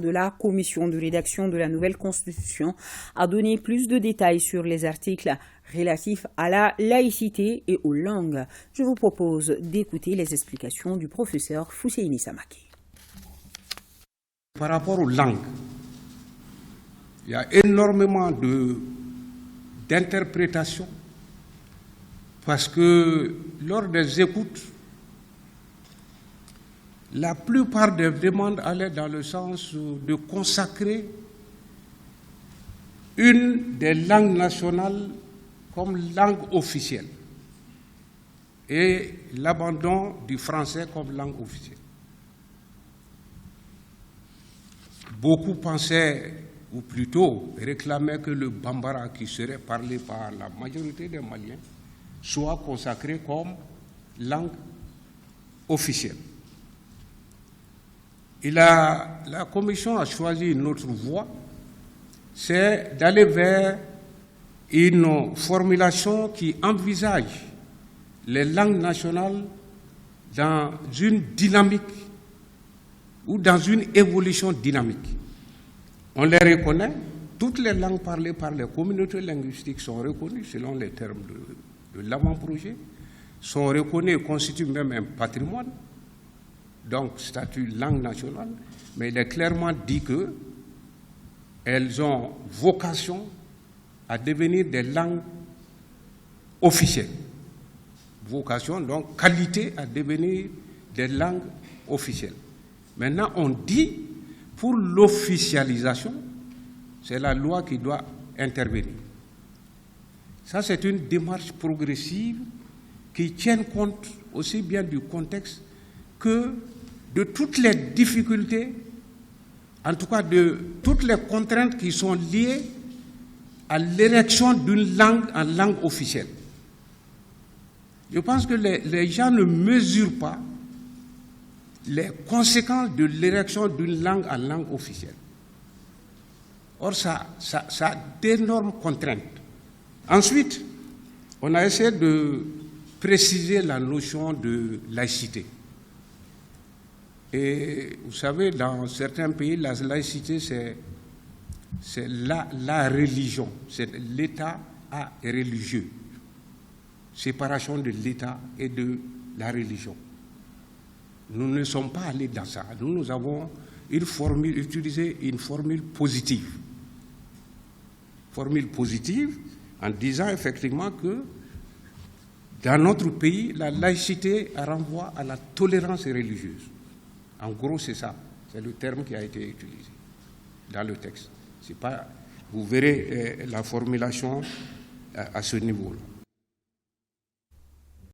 de la commission de rédaction de la nouvelle constitution a donné plus de détails sur les articles relatifs à la laïcité et aux langues. Je vous propose d'écouter les explications du professeur Fousseini Samake. Par rapport aux langues, il y a énormément d'interprétations parce que lors des écoutes, la plupart des demandes allaient dans le sens de consacrer une des langues nationales comme langue officielle et l'abandon du français comme langue officielle. Beaucoup pensaient, ou plutôt réclamaient que le bambara qui serait parlé par la majorité des Maliens soit consacré comme langue officielle. Et la commission a choisi une autre voie, c'est d'aller vers une formulation qui envisage les langues nationales dans une dynamique ou dans une évolution dynamique. On les reconnaît, toutes les langues parlées par les communautés linguistiques sont reconnues selon les termes de l'avant-projet, sont reconnues et constituent même un patrimoine, donc statut langue nationale, mais il est clairement dit qu'elles ont vocation à devenir des langues officielles. Vocation, donc qualité à devenir des langues officielles. Maintenant, on dit, pour l'officialisation, c'est la loi qui doit intervenir. Ça, c'est une démarche progressive qui tient compte aussi bien du contexte que de toutes les difficultés, en tout cas de toutes les contraintes qui sont liées à l'érection d'une langue en langue officielle. Je pense que les gens ne mesurent pas les conséquences de l'érection d'une langue en langue officielle. Or, ça a d'énormes contraintes. Ensuite, on a essayé de préciser la notion de laïcité. Et vous savez, dans certains pays, la laïcité, c'est la religion, c'est l'État et religieux. Séparation de l'État et de la religion. Nous ne sommes pas allés dans ça. Nous avons utilisé une formule positive. Formule positive en disant effectivement que dans notre pays, la laïcité renvoie à la tolérance religieuse. En gros, c'est ça. C'est le terme qui a été utilisé dans le texte. C'est pas, vous verrez la formulation à ce niveau-là.